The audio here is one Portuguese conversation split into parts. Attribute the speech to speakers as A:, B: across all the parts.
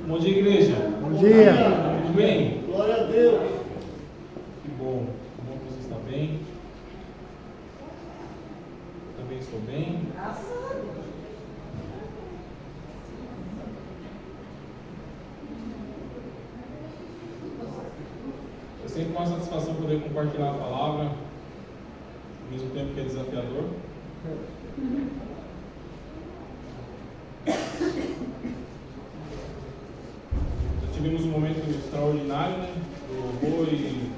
A: Bom dia, igreja.
B: Bom dia.
A: Tudo bem?
C: Glória a Deus.
A: Que bom. Que bom que você está bem. Eu também estou bem. É sempre uma satisfação poder compartilhar a palavra, ao mesmo tempo que é desafiador. Já tivemos um momento extraordinário, né? Do louvor e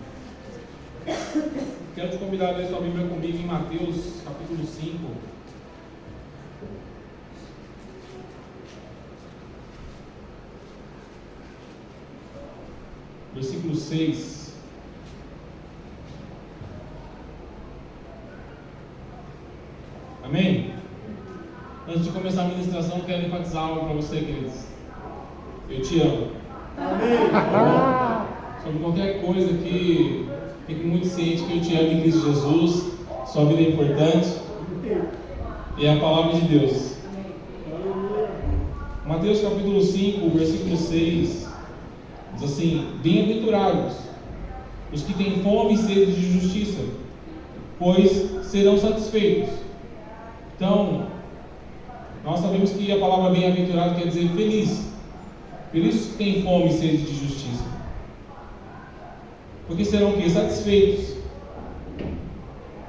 A: quero te convidar a ler sua Bíblia comigo em Mateus, capítulo 5. Versículo 6. Amém? Antes de começar a ministração, quero enfatizar algo para você, queridos. Eu te amo.
C: Amém.
A: Sobre qualquer coisa que fique muito ciente que eu te amo em Cristo Jesus. Sua vida é importante. E é a palavra de Deus. Mateus capítulo 5, versículo 6 diz assim: bem-aventurados os que têm fome e sede de justiça, pois serão satisfeitos. Então, nós sabemos que a palavra bem-aventurado quer dizer feliz. Feliz os que têm fome e sede de justiça, porque serão o quê? Satisfeitos.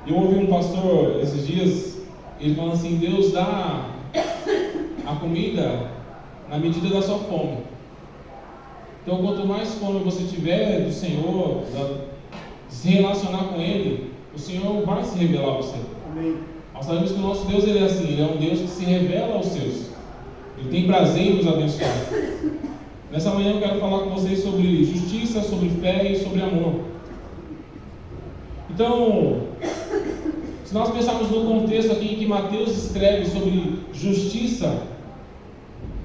A: Eu ouvi um pastor esses dias, ele falando assim: Deus dá a comida na medida da sua fome. Então, quanto mais fome você tiver do Senhor, de se relacionar com Ele, o Senhor vai se revelar a você.
C: Amém.
A: Nós sabemos que o nosso Deus ele é assim, Ele é um Deus que se revela aos seus. Ele tem prazer em nos abençoar. Nessa manhã eu quero falar com vocês sobre justiça, sobre fé e sobre amor. Então, se nós pensarmos no contexto aqui em que Mateus escreve sobre justiça,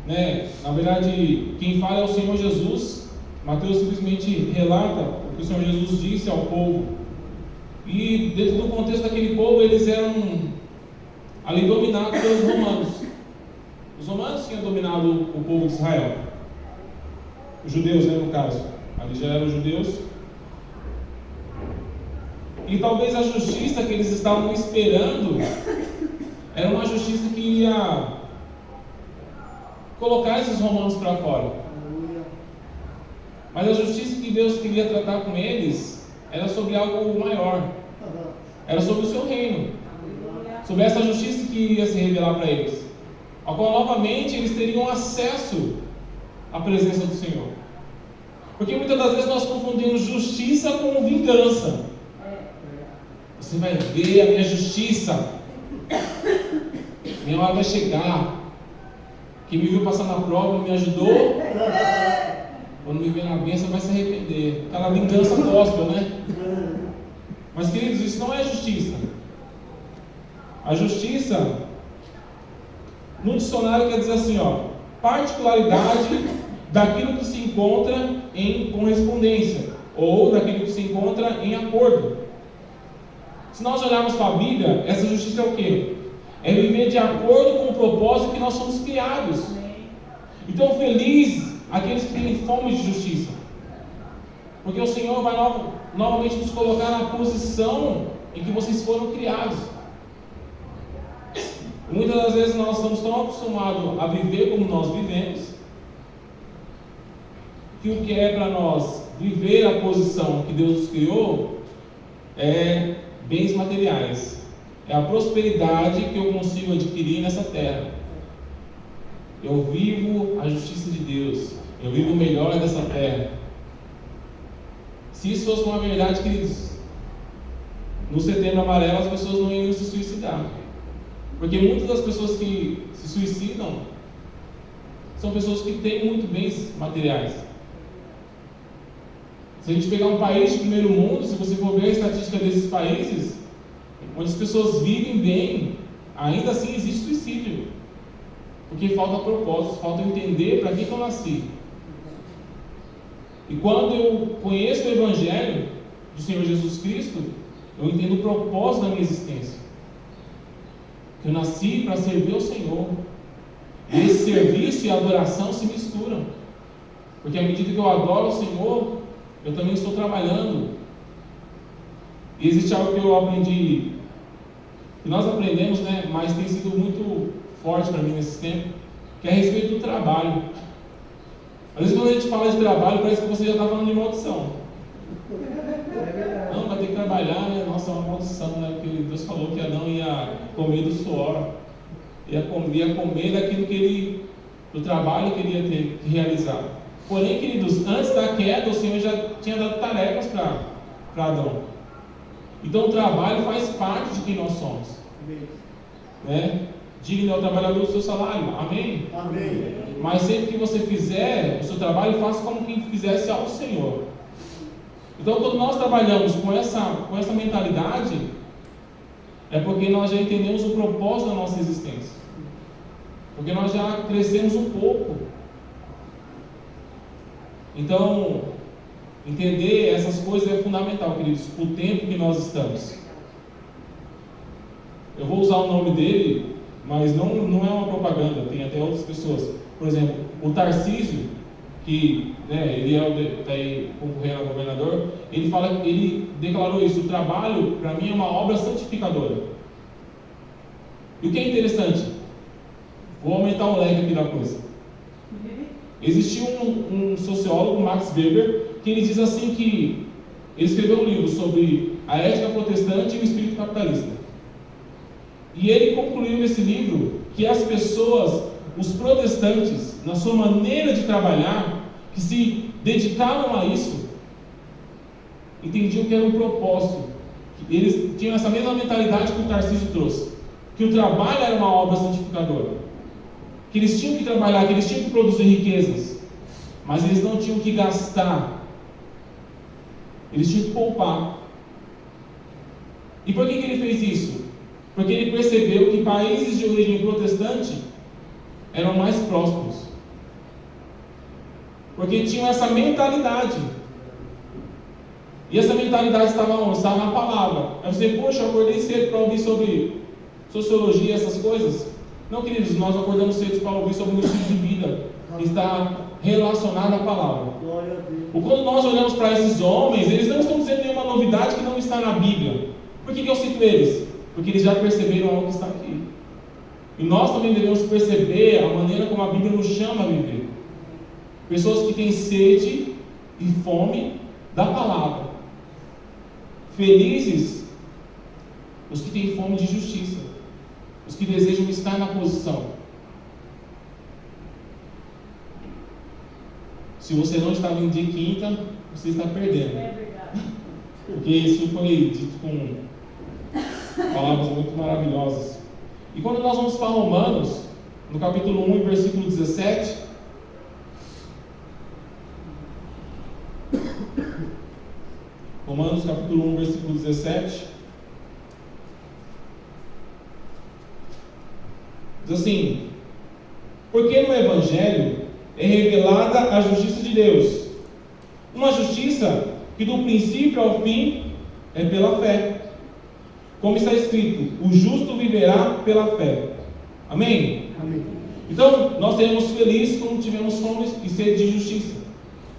A: né? Na verdade, quem fala é o Senhor Jesus. Mateus simplesmente relata o que o Senhor Jesus disse ao povo. E dentro do contexto daquele povo, eles eram ali dominados pelos romanos. Os romanos tinham dominado o povo de Israel. Os judeus, né, no caso. Ali já eram judeus. E talvez a justiça que eles estavam esperando era uma justiça que ia colocar esses romanos para fora. Mas a justiça que Deus queria tratar com eles era sobre algo maior. Era sobre o seu reino. Sobre essa justiça que iria se revelar para eles. A qual novamente eles teriam acesso à presença do Senhor. Porque muitas das vezes nós confundimos justiça com vingança. Você vai ver a minha justiça. Minha hora vai chegar. Quem me viu passar na prova me ajudou. Quando me vê na bênção vai se arrepender. Aquela vingança gospel, né? Mas queridos, isso não é justiça. A justiça, no dicionário quer dizer assim, ó, particularidade daquilo que se encontra em correspondência, ou daquilo que se encontra em acordo. Se nós olharmos para a Bíblia, essa justiça é o quê? É viver de acordo com o propósito que nós somos criados. Então, feliz aqueles que têm fome de justiça, porque o Senhor vai novamente nos colocar na posição em que vocês foram criados. E muitas das vezes nós estamos tão acostumados a viver como nós vivemos, que o que é para nós viver a posição que Deus nos criou é bens materiais, é a prosperidade que eu consigo adquirir nessa terra. Eu vivo a justiça de Deus, eu vivo o melhor dessa terra. Se isso fosse uma verdade, queridos, no Setembro Amarelo as pessoas não iriam se suicidar, porque muitas das pessoas que se suicidam são pessoas que têm muito bens materiais. Se a gente pegar um país de primeiro mundo, se você for ver a estatística desses países, onde as pessoas vivem bem, ainda assim existe suicídio, porque falta propósito, falta entender para que eu nasci. E quando eu conheço o Evangelho do Senhor Jesus Cristo, eu entendo o propósito da minha existência. Que eu nasci para servir ao Senhor. E esse serviço e adoração se misturam. Porque à medida que eu adoro o Senhor, eu também estou trabalhando. E existe algo que eu aprendi, que nós aprendemos, né, mas tem sido muito forte para mim nesse tempo, que é a respeito do trabalho. Às vezes quando a gente fala de trabalho, parece que você já está falando de maldição. Não, vai ter que trabalhar, né? Nossa, é uma maldição, né? Porque Deus falou que Adão ia comer do suor, ia comer daquilo do trabalho que ele ia ter que realizar. Porém, queridos, antes da queda, o Senhor já tinha dado tarefas para Adão. Então o trabalho faz parte de quem nós somos. Né? Digno é o trabalhador do seu salário. Amém?
C: Amém.
A: Mas sempre que você fizer o seu trabalho, faça como quem fizesse ao Senhor. Então, quando nós trabalhamos com essa mentalidade, é porque nós já entendemos o propósito da nossa existência. Porque nós já crescemos um pouco. Então, entender essas coisas é fundamental, queridos, o tempo que nós estamos. Eu vou usar o nome dele, mas não é uma propaganda, tem até outras pessoas. Por exemplo, o Tarcísio, que ele está aí concorrendo a governador, ele declarou isso: o trabalho, para mim, é uma obra santificadora. E o que é interessante, vou aumentar o leque aqui da coisa. Existiu um sociólogo, Max Weber, que ele diz assim que ele escreveu um livro sobre a ética protestante e o espírito capitalista. E ele concluiu nesse livro que as pessoas, os protestantes, na sua maneira de trabalhar, que se dedicavam a isso, entendiam que era um propósito. Eles tinham essa mesma mentalidade que o Tarcísio trouxe, que o trabalho era uma obra santificadora, que eles tinham que trabalhar, que eles tinham que produzir riquezas, mas eles não tinham que gastar, eles tinham que poupar. E por que ele fez isso? Porque ele percebeu que países de origem protestante eram mais prósperos, porque tinham essa mentalidade. E essa mentalidade estava onde? Estava na palavra. Aí você, poxa, eu acordei cedo para ouvir sobre sociologia, essas coisas. Não, queridos, nós acordamos cedo para ouvir sobre o estilo de vida que está relacionado à palavra. Ou quando nós olhamos para esses homens, eles não estão dizendo nenhuma novidade que não está na Bíblia. Por que eu cito eles? Porque eles já perceberam algo que está aqui. E nós também devemos perceber a maneira como a Bíblia nos chama a viver. Pessoas que têm sede e fome da palavra. Felizes os que têm fome de justiça, os que desejam estar na posição. Se você não está vindo de quinta, você está perdendo.
B: É verdade.
A: Porque isso foi dito com palavras muito maravilhosas. E quando nós vamos para Romanos, no capítulo 1 e versículo 17, Romanos capítulo 1, versículo 17, diz assim: porque no Evangelho é revelada a justiça de Deus, uma justiça que do princípio ao fim é pela fé, como está escrito: o justo viverá pela fé. Amém?
C: Amém.
A: Então, nós seremos felizes quando tivermos fome e sede de justiça,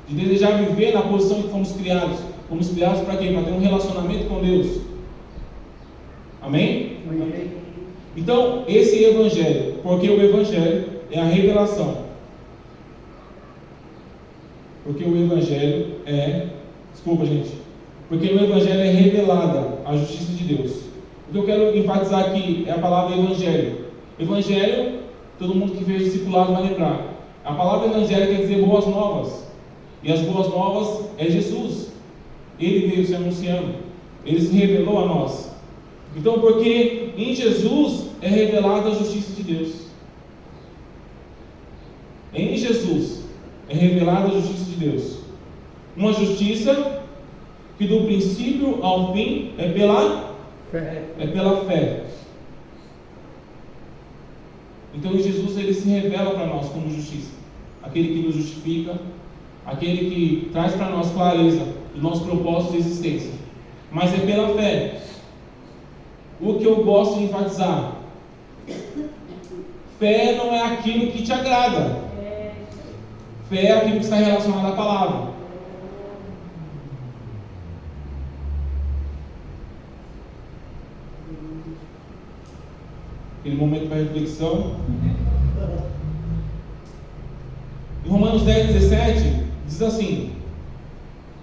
A: de desejar viver na posição que fomos criados. Fomos criados para quê? Para ter um relacionamento com Deus. Amém?
C: Amém.
A: Então, esse é o Evangelho, porque o Evangelho é a revelação. Porque o Evangelho porque no Evangelho é revelada a justiça de Deus. O que eu quero enfatizar aqui é a palavra Evangelho. Evangelho, todo mundo que fez discipulado vai lembrar. A palavra Evangelho quer dizer boas novas. E as boas novas é Jesus. Ele veio se anunciando. Ele se revelou a nós. Então, porque em Jesus é revelada a justiça de Deus. Em Jesus é revelada a justiça de Deus. Uma justiça que do princípio ao fim é pela fé. Então em Jesus ele se revela para nós como justiça. Aquele que nos justifica, aquele que traz para nós clareza do nosso propósito de existência. Mas é pela fé. O que eu gosto de enfatizar: Fé não é aquilo que te agrada. Fé é aquilo que está relacionado à palavra. Aquele momento para reflexão. Em Romanos 10:17 diz assim,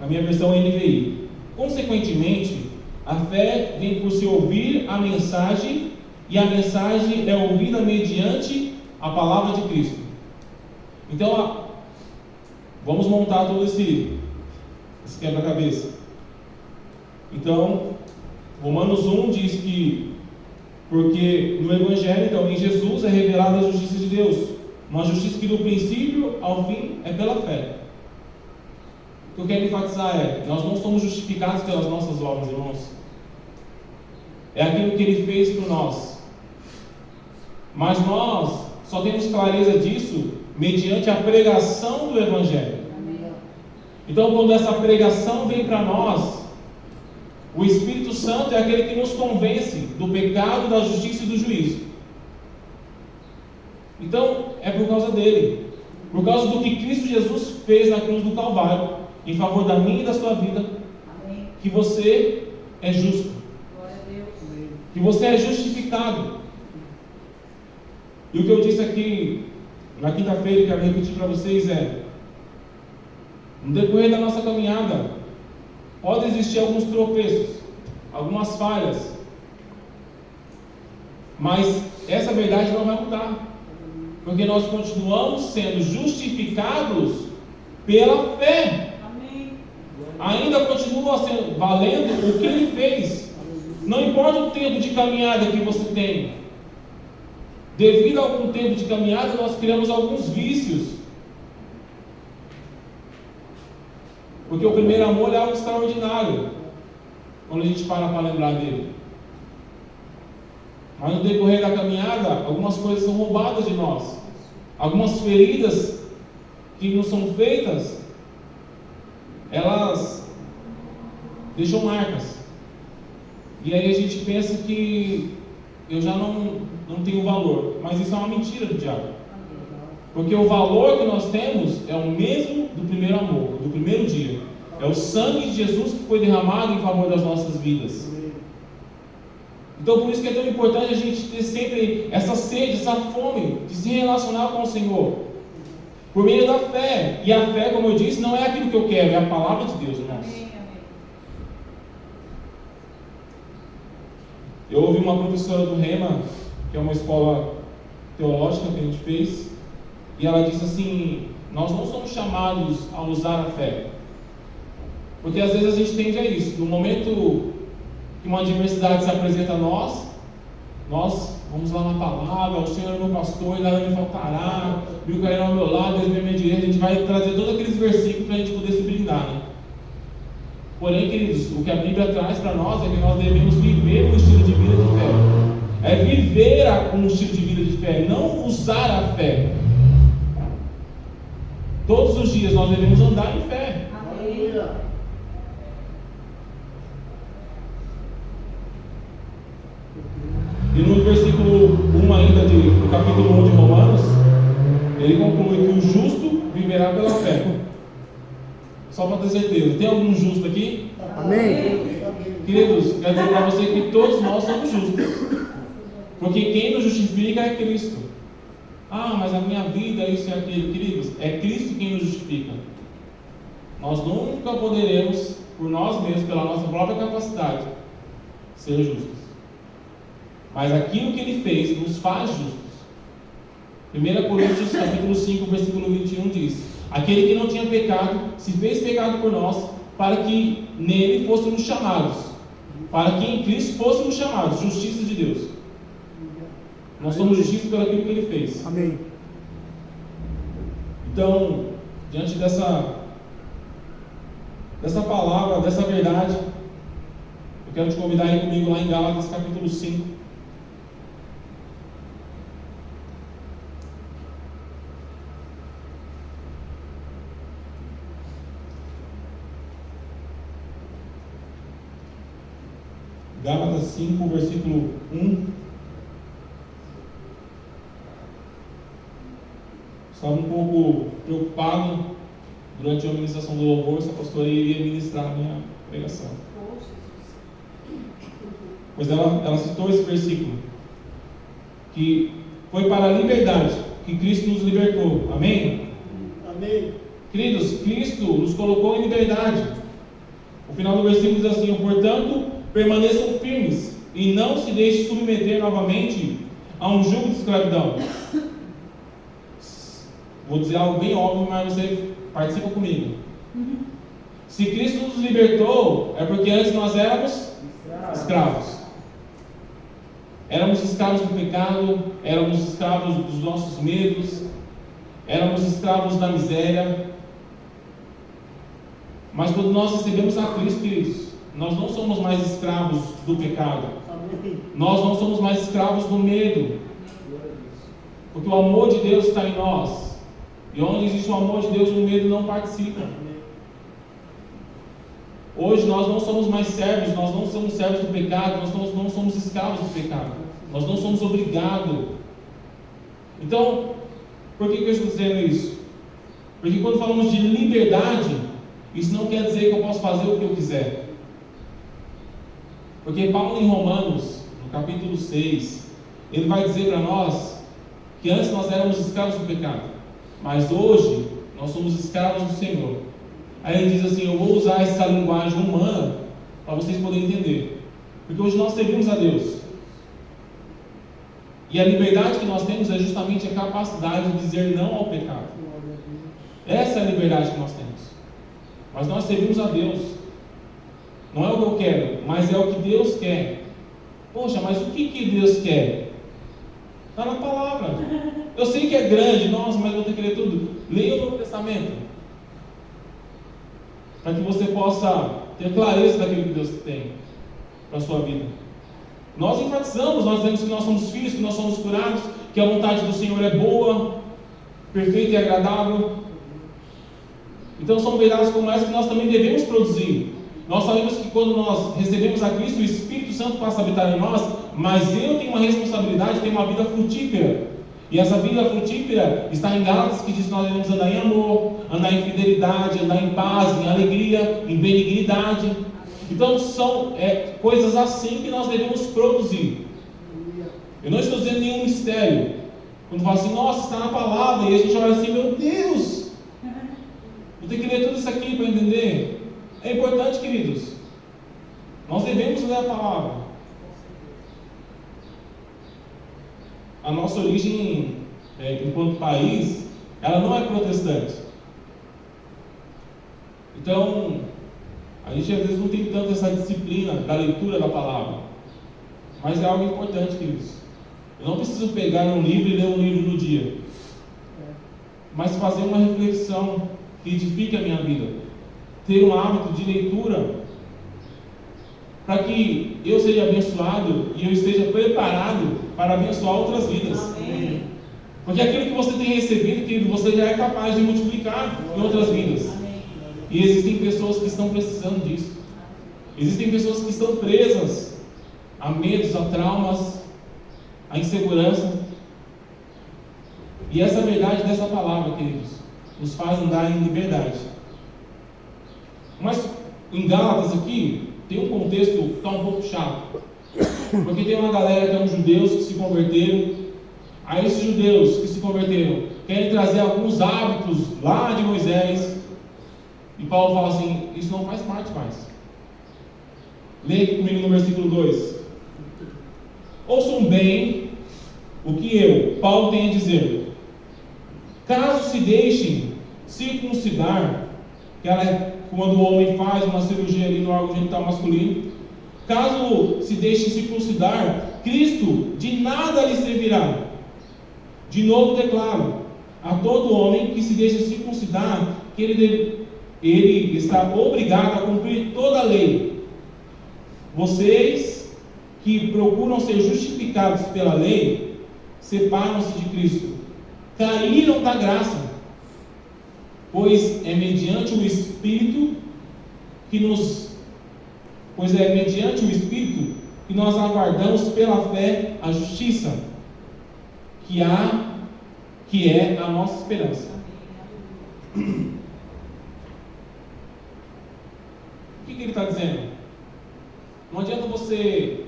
A: na minha versão NVI: consequentemente, a fé vem por se ouvir a mensagem, e a mensagem é ouvida mediante a palavra de Cristo. Então, vamos montar todo esse quebra-cabeça. Então, Romanos 1 diz que, porque no Evangelho, então, em Jesus é revelada a justiça de Deus, uma justiça que do princípio ao fim é pela fé. O que eu quero enfatizar é: nós não somos justificados pelas nossas obras, irmãos. É aquilo que Ele fez por nós. Mas nós só temos clareza disso mediante a pregação do Evangelho. Então, quando essa pregação vem para nós, o Espírito Santo é aquele que nos convence do pecado, da justiça e do juízo. Então, é por causa dele, por causa do que Cristo Jesus fez na cruz do Calvário, em favor da minha e da sua vida, que você é justo, que você é justificado. E o que eu disse aqui na quinta-feira, e quero repetir para vocês, é: no decorrer da nossa caminhada, pode existir alguns tropeços, algumas falhas, mas essa verdade não vai mudar, porque nós continuamos sendo justificados pela fé. Ainda continua sendo valendo o que Ele fez. Não importa o tempo de caminhada que você tem. Devido a algum tempo de caminhada, nós criamos alguns vícios. Porque o primeiro amor é algo extraordinário, quando a gente para lembrar dele. Mas no decorrer da caminhada, algumas coisas são roubadas de nós. Algumas feridas que nos são feitas, elas deixam marcas. E aí a gente pensa que eu já não tenho valor. Mas isso é uma mentira do diabo. Porque o valor que nós temos é o mesmo do primeiro amor, do primeiro dia. É o sangue de Jesus que foi derramado em favor das nossas vidas. Então, por isso que é tão importante a gente ter sempre essa sede, essa fome de se relacionar com o Senhor, por meio da fé. E a fé, como eu disse, não é aquilo que eu quero, é a palavra de Deus, irmãos. Eu ouvi uma professora do Rema, que é uma escola teológica que a gente fez, e ela disse assim: nós não somos chamados a usar a fé, porque às vezes a gente tende a isso. No momento que uma adversidade se apresenta a nós vamos lá na palavra: o Senhor é meu pastor, nada me faltará, mil cairão ao meu lado, Deus é minha direita. A gente vai trazer todos aqueles versículos para a gente poder se blindar, né? Porém, queridos, o que a Bíblia traz para nós é que nós devemos viver um estilo de vida de fé. É viver um estilo de vida de fé, não usar a fé. Todos os dias nós devemos andar em fé.
C: Amém.
A: E no versículo 1 ainda do capítulo 1 de Romanos, ele conclui que o justo viverá pela fé. Só para ter certeza, tem algum justo aqui?
C: Amém.
A: Queridos, quero dizer para você que todos nós somos justos, porque quem nos justifica é Cristo. Ah, mas a minha vida é isso e aquilo. Queridos, é Cristo quem nos justifica. Nós nunca poderemos, por nós mesmos, pela nossa própria capacidade, ser justos. Mas aquilo que Ele fez nos faz justos. 1 Coríntios capítulo 5, versículo 21 diz: aquele que não tinha pecado se fez pecado por nós, para que nele fôssemos chamados, para que em Cristo fôssemos chamados justiça de Deus. Nós somos justiça pelo aquilo que Ele fez.
C: Amém.
A: Então, diante dessa palavra, dessa verdade, eu quero te convidar a ir comigo lá em Gálatas capítulo 5. Gálatas 5, versículo 1. Estava um pouco preocupado durante a ministração do louvor se a pastora iria ministrar a minha pregação. Pois ela citou esse versículo, que foi para a liberdade que Cristo nos libertou. Amém?
C: Amém.
A: Queridos, Cristo nos colocou em liberdade. O final do versículo diz assim: portanto, permaneçam firmes e não se deixem submeter novamente a um jugo de escravidão. Vou dizer algo bem óbvio, mas você participa comigo. Se Cristo nos libertou, é porque antes nós éramos escravos. Éramos escravos do pecado, éramos escravos dos nossos medos, éramos escravos da miséria. Mas quando nós recebemos a Cristo, queridos, nós não somos mais escravos do pecado. Nós não somos mais escravos do medo. Porque o amor de Deus está em nós. E onde existe o amor de Deus, o medo não participa. Hoje nós não somos mais servos, nós não somos servos do pecado, nós não somos escravos do pecado. Nós não somos obrigados. Então, por que eu estou dizendo isso? Porque quando falamos de liberdade, isso não quer dizer que eu posso fazer o que eu quiser. Porque Paulo em Romanos, no capítulo 6, ele vai dizer para nós que antes nós éramos escravos do pecado, mas hoje nós somos escravos do Senhor. Aí ele diz assim: eu vou usar essa linguagem humana para vocês poderem entender. Porque hoje nós servimos a Deus. E a liberdade que nós temos é justamente a capacidade de dizer não ao pecado. Essa é a liberdade que nós temos. Mas nós servimos a Deus. Não é o que eu quero, mas é o que Deus quer. Poxa, mas o que Deus quer? Está na palavra. Eu sei que é grande, nossa, mas eu vou ter que ler tudo. Leia o Novo Testamento, para que você possa ter clareza daquilo que Deus tem para a sua vida. Nós enfatizamos, nós dizemos que nós somos filhos, que nós somos curados, que a vontade do Senhor é boa, perfeita e agradável. Então são verdades como essa que nós também devemos produzir. Nós sabemos que quando nós recebemos a Cristo, o Espírito Santo passa a habitar em nós, mas eu tenho uma responsabilidade, tenho uma vida frutífera. E essa vida frutífera está em Gálatas, que diz que nós devemos andar em amor, andar em fidelidade, andar em paz, em alegria, em benignidade. Então são coisas assim que nós devemos produzir. Eu não estou dizendo nenhum mistério. Quando falo assim, nossa, está na palavra, e a gente olha assim, meu Deus, vou ter que ler tudo isso aqui para entender. É importante, queridos. Nós devemos ler a palavra. A nossa origem, enquanto país, ela não é protestante. Então, a gente às vezes não tem tanto essa disciplina da leitura da palavra. Mas é algo importante, queridos. Eu não preciso pegar um livro e ler um livro no dia, mas fazer uma reflexão que edifique a minha vida. Ter um hábito de leitura, para que eu seja abençoado e eu esteja preparado para abençoar outras vidas.
B: Amém.
A: Porque aquilo que você tem recebido, querido, você já é capaz de multiplicar em outras vidas.
B: Amém.
A: E existem pessoas que estão precisando disso. Existem pessoas que estão presas a medos, a traumas, a insegurança. E essa verdade dessa palavra, queridos, nos faz andar em liberdade. Mas em Gálatas aqui tem um contexto que está um pouco chato, porque tem uma galera que são judeus que se converteram. Aí esses judeus que se converteram querem trazer alguns hábitos lá de Moisés, e Paulo fala assim: isso não faz parte mais. Leia comigo no versículo 2. Ouçam bem o que eu, Paulo, tenho a dizer. Caso se deixem circuncidar, que ela é quando o homem faz uma cirurgia ali no órgão genital masculino, caso se deixe circuncidar, Cristo de nada lhe servirá. De novo declaro a todo homem que se deixa circuncidar que ele está obrigado a cumprir toda a lei. Vocês que procuram ser justificados pela lei separam-se de Cristo, caíram da graça. Pois é mediante o Espírito que nós aguardamos pela fé a justiça que que é a nossa esperança. O que ele está dizendo? Não adianta você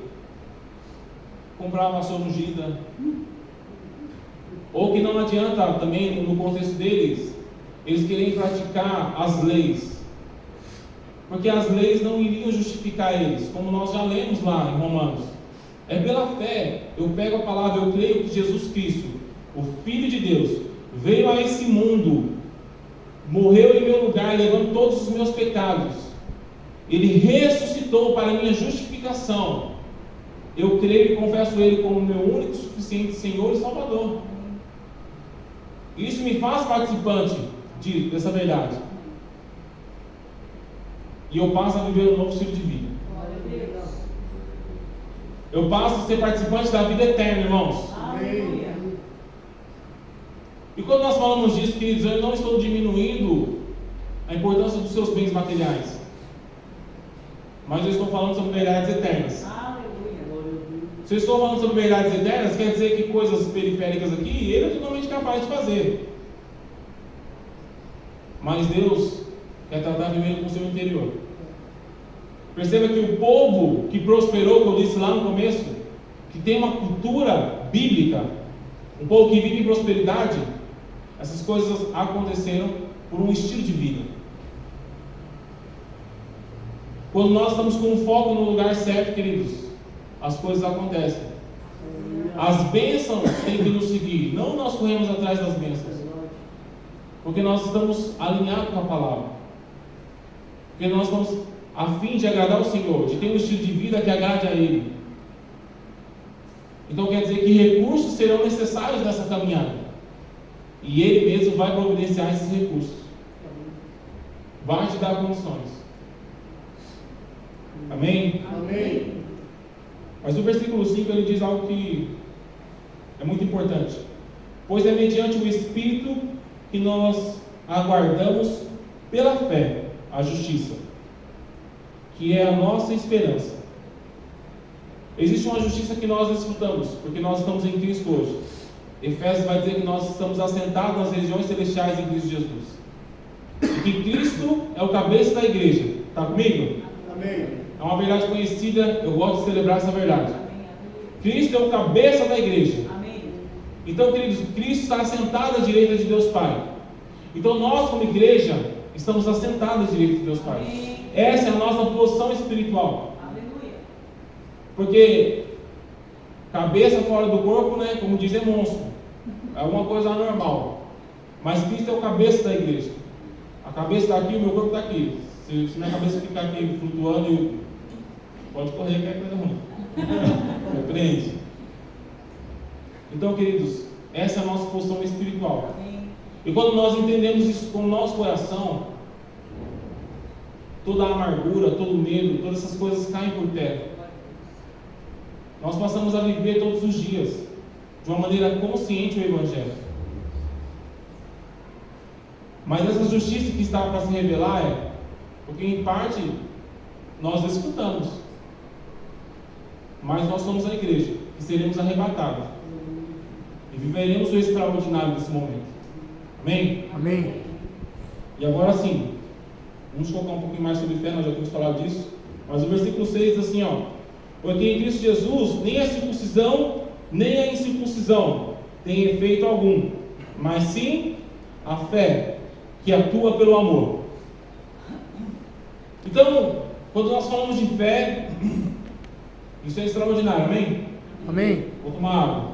A: comprar uma vassoura ungida, ou que não adianta também, no contexto deles, eles querem praticar as leis, porque as leis não iriam justificar eles, como nós já lemos lá em Romanos. É pela fé, eu pego a palavra, eu creio que Jesus Cristo, o Filho de Deus, veio a esse mundo, morreu em meu lugar, levando todos os meus pecados. Ele ressuscitou para a minha justificação. Eu creio e confesso Ele como meu único, suficiente Senhor e Salvador. Isso me faz participante dessa verdade. E eu passo a viver um novo estilo de vida. Eu passo a ser participante da vida eterna, irmãos.
C: Amém.
A: E quando nós falamos disso, queridos, eu não estou diminuindo a importância dos seus bens materiais, mas eu estou falando sobre verdades eternas. Se eu estou falando sobre verdades eternas, quer dizer que coisas periféricas aqui, ele é totalmente capaz de fazer. Mas Deus quer tratar primeiro com o seu interior. Perceba que o povo que prosperou, que eu disse lá no começo, que tem uma cultura bíblica, um povo que vive em prosperidade, essas coisas aconteceram por um estilo de vida. Quando nós estamos com o foco no lugar certo, queridos, as coisas acontecem. As bênçãos têm que nos seguir, não nós corremos atrás das bênçãos, porque nós estamos alinhados com a palavra, porque nós estamos a fim de agradar o Senhor, de ter um estilo de vida que agrade a Ele. Então quer dizer que recursos serão necessários nessa caminhada, e Ele mesmo vai providenciar esses recursos, vai te dar condições. Amém?
C: Amém.
A: Mas no versículo 5 ele diz algo que é muito importante. Pois é mediante o Espírito que nós aguardamos pela fé a justiça, que é a nossa esperança. Existe uma justiça que nós desfrutamos, porque nós estamos em Cristo hoje. Efésios vai dizer que nós estamos assentados nas regiões celestiais em Cristo Jesus. E que Cristo é o cabeça da igreja. Está comigo?
C: Amém.
A: É uma verdade conhecida, eu gosto de celebrar essa verdade. Cristo é o cabeça da igreja. Então, queridos, Cristo está assentado à direita de Deus Pai. Então, nós como igreja, estamos assentados à direita de Deus Pai. Essa é a nossa posição espiritual. Porque cabeça fora do corpo, né, como diz, é monstro. É alguma coisa anormal. Mas Cristo é o cabeça da igreja. A cabeça está aqui, o meu corpo está aqui. Se minha cabeça ficar aqui flutuando, pode correr que é coisa ruim. Compreende? Então, queridos, essa é a nossa posição espiritual. E quando nós entendemos isso com o nosso coração, toda a amargura, todo o medo, todas essas coisas caem por terra. Nós passamos a viver todos os dias de uma maneira consciente o Evangelho. Mas essa justiça que está para se revelar é porque em parte nós desfrutamos, mas nós somos a igreja e seremos arrebatados e viveremos o extraordinário desse momento. Amém?
C: Amém.
A: E agora sim, vamos colocar um pouquinho mais sobre fé, nós já temos falado disso, mas o versículo 6 diz assim, porque em Cristo Jesus nem a circuncisão nem a incircuncisão tem efeito algum, mas sim a fé que atua pelo amor. Então, quando nós falamos de fé, isso é extraordinário, amém?
C: Amém.
A: Vou tomar água.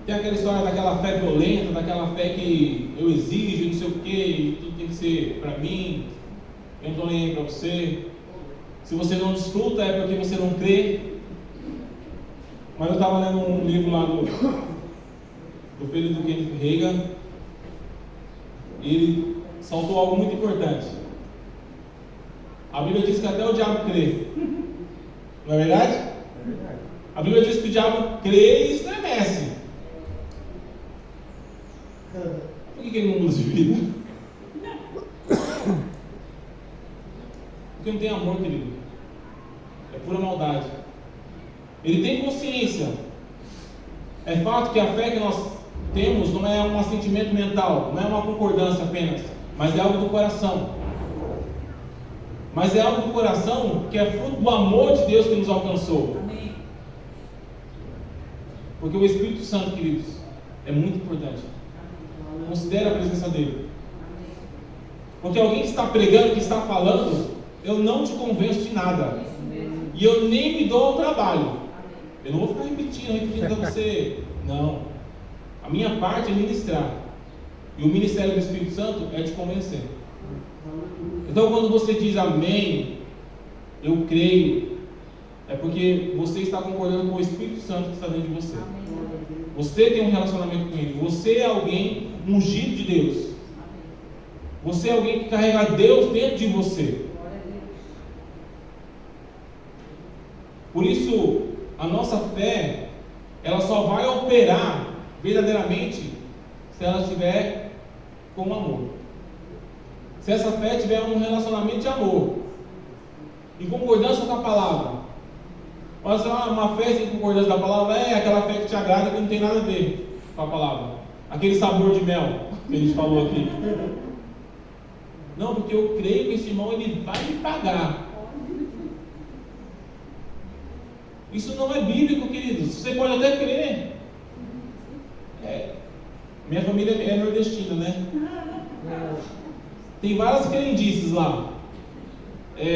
A: Tem aquela história daquela fé violenta, daquela fé que eu exijo, não sei o que, e tudo tem que ser para mim, eu não estou nem aí para você. Se você não desfruta é porque você não crê. Mas eu estava lendo um livro lá do filho do Kenneth Reagan, e ele saltou algo muito importante. A Bíblia diz que até o diabo crê. Não é verdade? A Bíblia diz que o diabo crê e estremece. Por que ele não muda de vida? Porque não tem amor, querido. É pura maldade. Ele tem consciência. É fato que a fé que nós temos não é um assentimento mental, não é uma concordância apenas, mas é algo do coração. Mas é algo do coração que é fruto do amor de Deus que nos alcançou.
B: Amém.
A: Porque o Espírito Santo, queridos, é muito importante. Considere a presença dele. Porque alguém que está pregando, que está falando, eu não te convenço de nada. E eu nem me dou ao trabalho. Eu não vou ficar repetindo para você. Não. A minha parte é ministrar. E o ministério do Espírito Santo é te convencer. Então quando você diz amém, eu creio, é porque você está concordando com o Espírito Santo que está dentro de você. Você tem um relacionamento com Ele. Você é alguém ungido de Deus. Você é alguém que carrega Deus dentro de você. Por isso, a nossa fé, ela só vai operar verdadeiramente se ela estiver com amor. Se essa fé tiver um relacionamento de amor, em concordância com a palavra. Mas uma fé sem concordância da palavra é aquela fé que te agrada, que não tem nada a ver com a palavra. Aquele sabor de mel que a gente falou aqui. Não, porque eu creio que esse irmão ele vai me pagar. Isso não é bíblico, queridos. Você pode até crer. Minha família é nordestina, né? Tem várias crendices lá.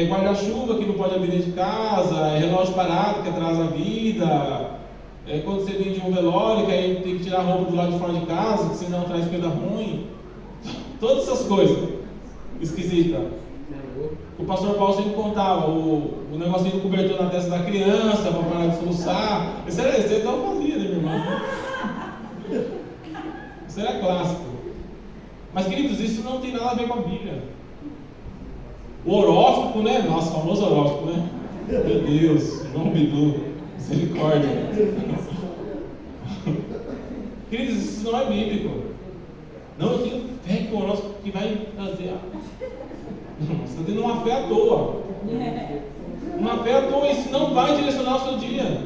A: Guarda-chuva que não pode abrir dentro de casa, relógio parado que atrasa a vida, quando você vem de um velório, que aí tem que tirar a roupa do lado de fora de casa, que senão traz coisa ruim. Todas essas coisas esquisitas. O pastor Paulo sempre contava o negocinho do cobertor na testa da criança para parar de soluçar. Isso não fazia, né, meu irmão? Isso era clássico. Mas, queridos, isso não tem nada a ver com a Bíblia. O horóscopo, né? Nossa, o famoso horóscopo, né? Meu Deus, João Bidu, misericórdia. Queridos, isso não é bíblico. Não, eu tenho fé que o horóscopo que vai fazer. Você está tendo uma fé à toa. Uma fé à toa, isso não vai direcionar o seu dia.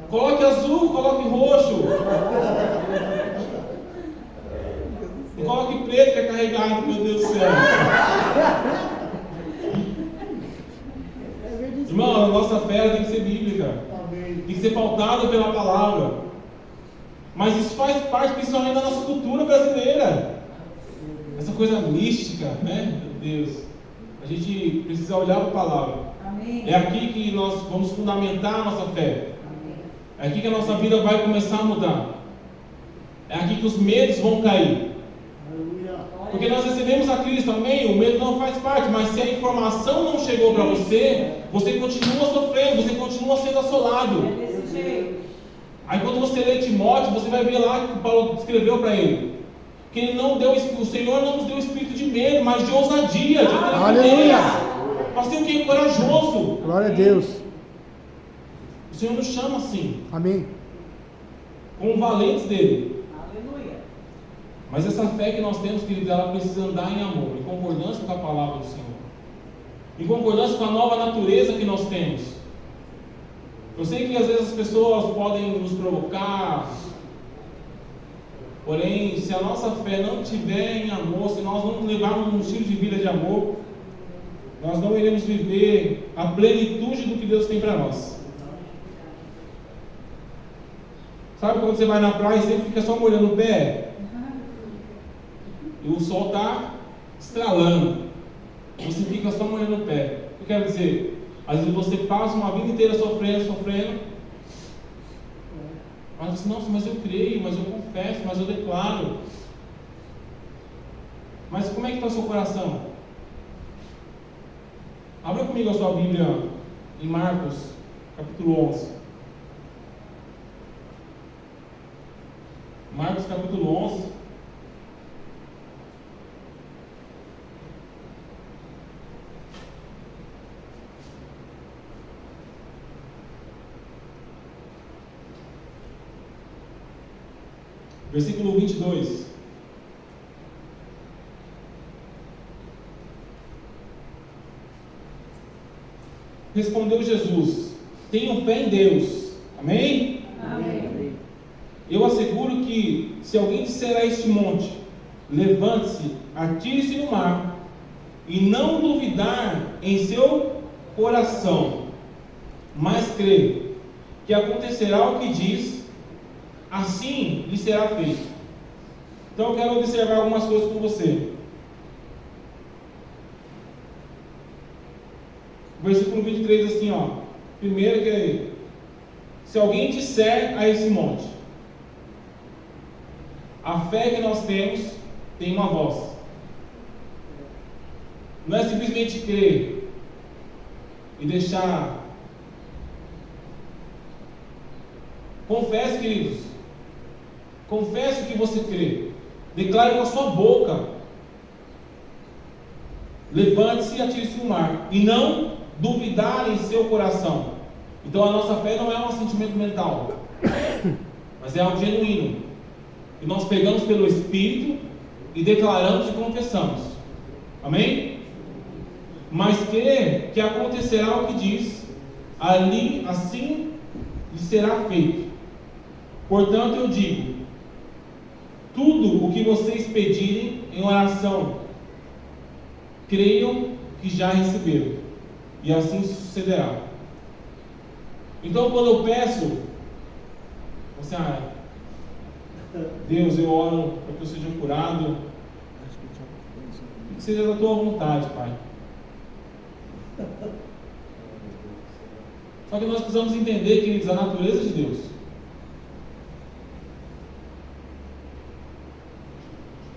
A: Coloque azul, coloque roxo. Não coloque preto que é carregado, meu Deus do céu. Irmão, a nossa fé tem que ser bíblica. Tem que ser pautada pela palavra. Mas isso faz parte principalmente da nossa cultura brasileira. Essa coisa mística, né? Meu Deus. A gente precisa olhar para a palavra.
B: Amém.
A: É aqui que nós vamos fundamentar a nossa fé. É aqui que a nossa vida vai começar a mudar. É aqui que os medos vão cair. Porque nós recebemos a Cristo, amém? O medo não faz parte, mas se a informação não chegou para você, você continua sofrendo, você continua sendo assolado.
B: É desse jeito.
A: Aí quando você lê Timóteo, você vai ver lá que Paulo escreveu para ele. Que ele não deu, o Senhor não nos deu espírito de medo, mas de ousadia, de
D: Aleluia!
A: para ser o que? Corajoso.
D: Glória a Deus.
A: O Senhor nos chama assim,
D: Amém.
A: como valentes dele.
B: Aleluia.
A: Mas essa fé que nós temos, querido, ela precisa andar em amor, em concordância com a palavra do Senhor, em concordância com a nova natureza que nós temos. Eu sei que às vezes as pessoas podem nos provocar, porém, se a nossa fé não estiver em amor, se nós não levarmos um estilo de vida de amor, nós não iremos viver a plenitude do que Deus tem para nós. Sabe quando você vai na praia e sempre fica só molhando o pé? E o sol está estralando. Você fica só molhando o pé. O que eu quero dizer? Às vezes você passa uma vida inteira sofrendo. Mas você, nossa, mas eu creio, mas eu confesso, mas eu declaro. Mas como é que está o seu coração? Abra comigo a sua Bíblia em Marcos, capítulo 11. Marcos, capítulo 11. Versículo 22. respondeu Jesus: tenham fé em Deus. Amém?
B: Amém.
A: Eu asseguro que se alguém disser a este monte: levante-se, atire-se no mar, e não duvidar em seu coração, mas crer que acontecerá o que diz, assim lhe será feito. Então eu quero observar algumas coisas com você. Versículo 23 assim, ó. Primeiro que se alguém disser a esse monte, a fé que nós temos tem uma voz. Não é simplesmente crer e deixar. Confesse, queridos. Confesse o que você crê. Declare com a sua boca. Levante-se e atire-se no mar. E não duvidar em seu coração. Então a nossa fé não é um sentimento mental, mas é algo genuíno. E nós pegamos pelo Espírito e declaramos e confessamos. Amém? Mas crer que acontecerá o que diz, ali assim lhe será feito. Portanto eu digo: tudo o que vocês pedirem em oração, creiam que já receberam, e assim sucederá. Então quando eu peço, você, Deus, eu oro para que eu seja curado, que seja da tua vontade, Pai. Só que nós precisamos entender, queridos, a natureza de Deus.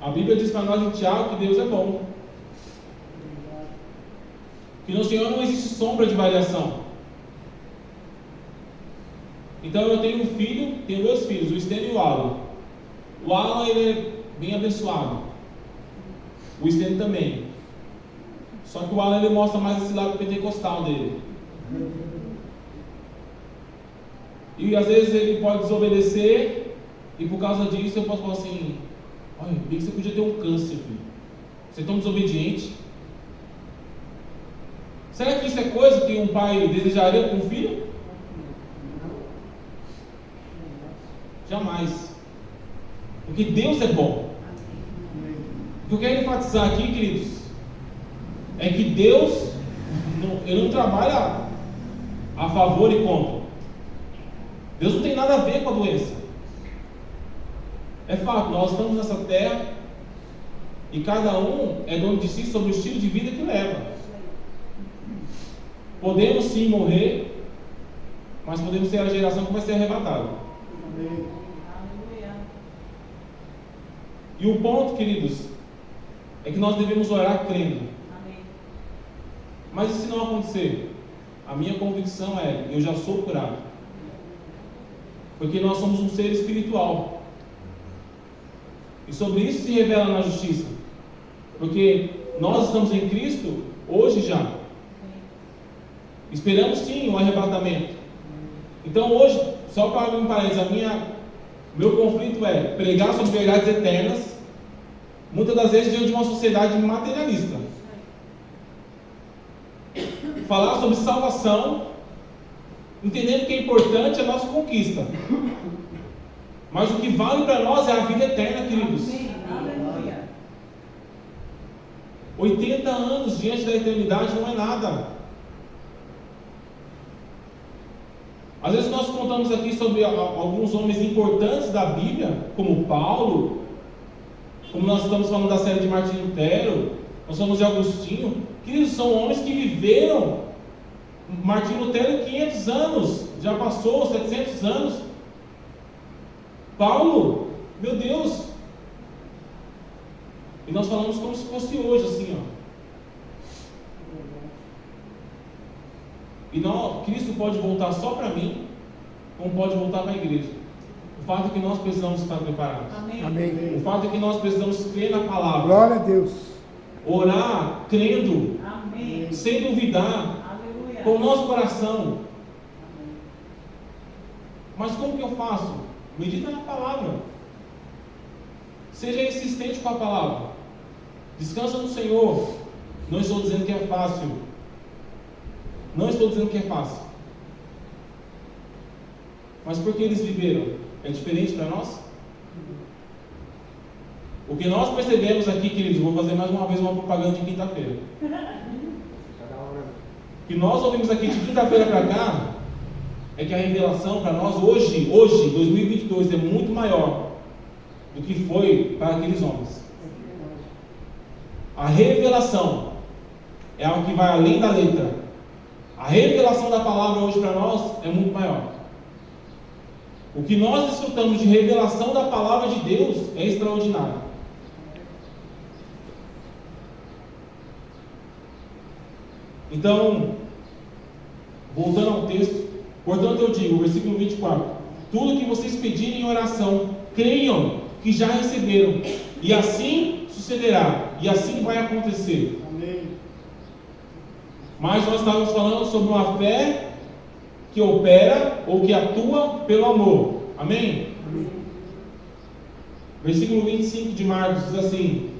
A: A Bíblia diz para nós em Tiago que Deus é bom, que no Senhor não existe sombra de variação. Então eu tenho um filho, tenho dois filhos, o Estênio e o Alan. O Alan, ele é bem abençoado, o Estênio também. Só que o Alan, ele mostra mais esse lado pentecostal dele. E às vezes ele pode desobedecer, e por causa disso eu posso falar assim: olha, bem que você podia ter um câncer, filho. Você é tão desobediente. Será que isso é coisa que um pai desejaria com um filho? Jamais. Porque Deus é bom. O que eu quero enfatizar aqui, queridos, é que Deus, Ele não trabalha a favor e contra. Deus não tem nada a ver com a doença. É fato, nós estamos nessa terra e cada um é dono de si sobre o estilo de vida que leva. Podemos sim morrer, mas podemos ser a geração que vai ser arrebatada. E o ponto, queridos, é que nós devemos orar crendo. Mas e se não acontecer? A minha convicção é: eu já sou curado. Porque nós somos um ser espiritual. E sobre isso se revela na justiça. Porque nós estamos em Cristo hoje já. Esperamos sim o arrebatamento. Então hoje, só para abrir um parênteses, meu conflito é pregar sobre verdades eternas, muitas das vezes diante de uma sociedade materialista. Falar sobre salvação, entendendo que é importante a nossa conquista. Mas o que vale para nós é a vida eterna, queridos. 80 anos diante da eternidade não é nada. Às vezes nós contamos aqui sobre alguns homens importantes da Bíblia, como Paulo, como nós estamos falando da série de Martinho Lutero, nós falamos de Agostinho, que eles são homens que viveram. Martinho Lutero 500 anos, já passou 700 anos. Paulo, meu Deus. E nós falamos como se fosse hoje, assim, ó. E não, Cristo pode voltar só para mim, como pode voltar para a igreja. O fato é que nós precisamos estar preparados.
B: Amém.
A: O fato é que nós precisamos crer na palavra.
B: Glória a Deus.
A: Orar crendo.
D: Amém.
A: Sem duvidar.
D: Aleluia.
A: Com o nosso coração. Mas como que eu faço? Medita na palavra. Seja insistente com a palavra. Descansa no Senhor. Não estou dizendo que é fácil. Não estou dizendo que é fácil. Mas porque eles viveram, é diferente para nós? O que nós percebemos aqui, queridos, vou fazer mais uma vez uma propaganda de quinta-feira. O que nós ouvimos aqui de quinta-feira para cá é que a revelação para nós hoje, 2022, é muito maior do que foi para aqueles homens. A revelação é algo que vai além da letra. A revelação da palavra hoje para nós é muito maior. O que nós desfrutamos de revelação da palavra de Deus é extraordinário. Então, voltando ao texto, portanto eu digo, versículo 24: tudo que vocês pedirem em oração, creiam que já receberam, e assim sucederá, e assim vai acontecer.
C: Amém.
A: Mas nós estávamos falando sobre uma fé que opera ou que atua pelo amor. Amém?
C: Amém.
A: Versículo 25 de Marcos diz assim: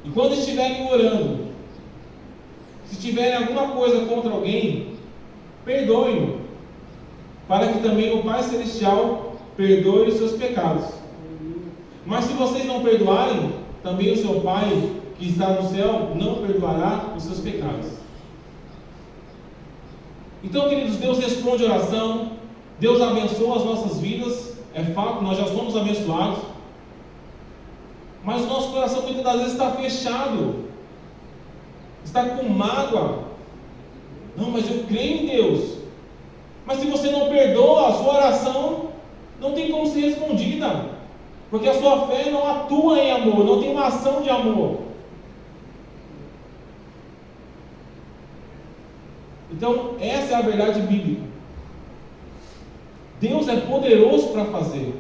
A: e quando estiverem orando, se tiverem alguma coisa contra alguém, perdoem-no, para que também o Pai Celestial perdoe os seus pecados. Mas se vocês não perdoarem, também o seu Pai que está no céu não perdoará os seus pecados. Então, queridos, Deus responde a oração, Deus abençoa as nossas vidas, é fato, nós já somos abençoados, mas o nosso coração muitas das vezes está fechado, está com mágoa. Não, mas eu creio em Deus. Mas se você não perdoa, a sua oração não tem como ser respondida, porque a sua fé não atua em amor, não tem uma ação de amor. Então, essa é a verdade bíblica. Deus é poderoso para fazer.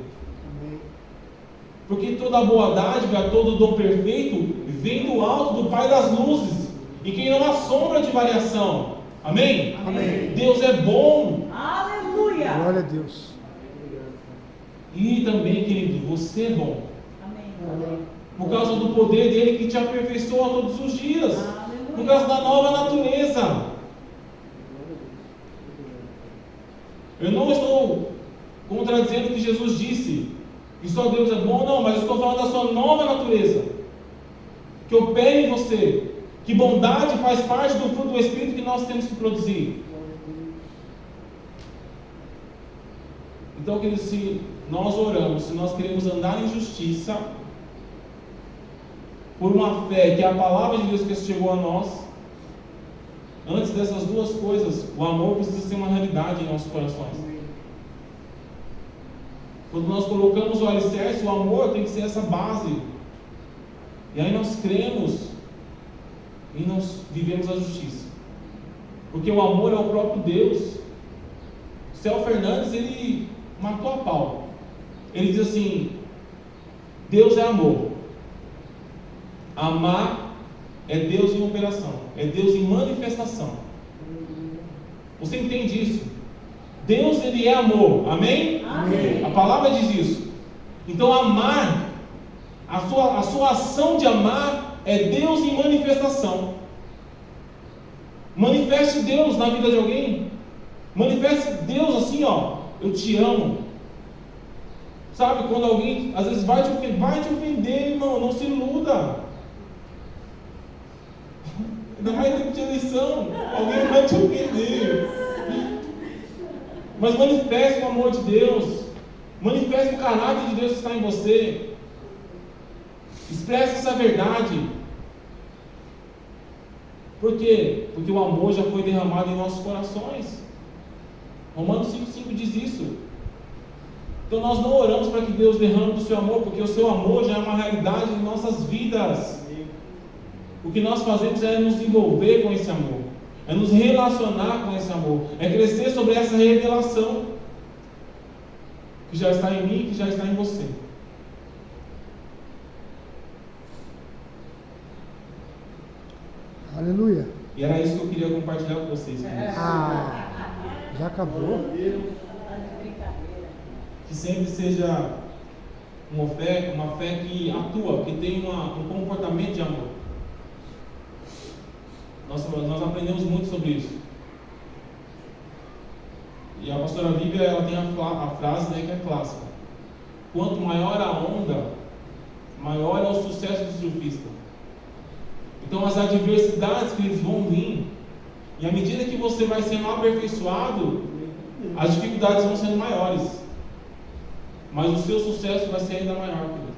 A: Porque toda boa dádiva, todo dom perfeito vem do alto do Pai das luzes, e que não há sombra de variação. Amém?
B: Amém.
A: Deus é bom.
B: Aleluia.
D: Glória a Deus.
A: E também, querido, você é bom.
B: Amém.
A: Por causa do poder dele que te aperfeiçoa todos os dias.
B: Aleluia.
A: Por causa da nova natureza. Eu não estou contradizendo o que Jesus disse, que só Deus é bom, não, mas eu estou falando da sua nova natureza, que opera em você, que bondade faz parte do fruto do Espírito que nós temos que produzir. Então, queridos, se nós oramos, se nós queremos andar em justiça, por uma fé que é a palavra de Deus que chegou a nós, antes dessas duas coisas, o amor precisa ser uma realidade em nossos corações. Quando nós colocamos o alicerce, o amor tem que ser essa base. E aí nós cremos e nós vivemos a justiça. Porque o amor é o próprio Deus. Céu Fernandes, ele matou a pau. Ele diz assim: Deus é amor. Amar é Deus em operação, é Deus em manifestação. Você entende isso? Deus, ele é amor, amém?
B: Amém.
A: A palavra diz isso. Então amar, a sua ação de amar é Deus em manifestação. Manifeste Deus na vida de alguém. Manifeste Deus assim, ó: eu te amo. Sabe, quando alguém às vezes vai te ofender, irmão, não se iluda. Ainda mais tempo de eleição, alguém vai te ofender. Mas manifeste o amor de Deus, manifeste o caráter de Deus que está em você, expresse essa verdade. Por quê? Porque o amor já foi derramado em nossos corações. Romanos 5,5 diz isso. Então nós não oramos para que Deus derrame do seu amor, porque o seu amor já é uma realidade em nossas vidas. O que nós fazemos é nos envolver com esse amor, é nos relacionar com esse amor, é crescer sobre essa revelação que já está em mim e que já está em você.
D: Aleluia.
A: E era isso que eu queria compartilhar com vocês, queridos.
D: Já acabou?
A: Que sempre seja uma fé que atua, que tem um comportamento de amor. Nós aprendemos muito sobre isso. E a pastora Bíblia, ela tem a frase, né, que é clássica: quanto maior a onda, maior é o sucesso do surfista. Então as adversidades que eles vão vir, e à medida que você vai sendo aperfeiçoado, as dificuldades vão sendo maiores, mas o seu sucesso vai ser ainda maior, queridos.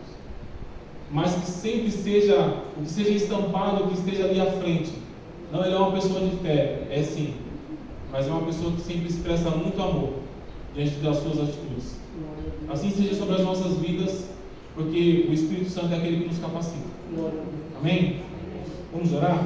A: Mas que sempre seja, o que seja estampado, o que esteja ali à frente. Não, ele é uma pessoa de fé, é sim, mas é uma pessoa que sempre expressa muito amor diante das suas atitudes. Assim seja sobre as nossas vidas, porque o Espírito Santo é aquele que nos capacita. Amém? Vamos orar?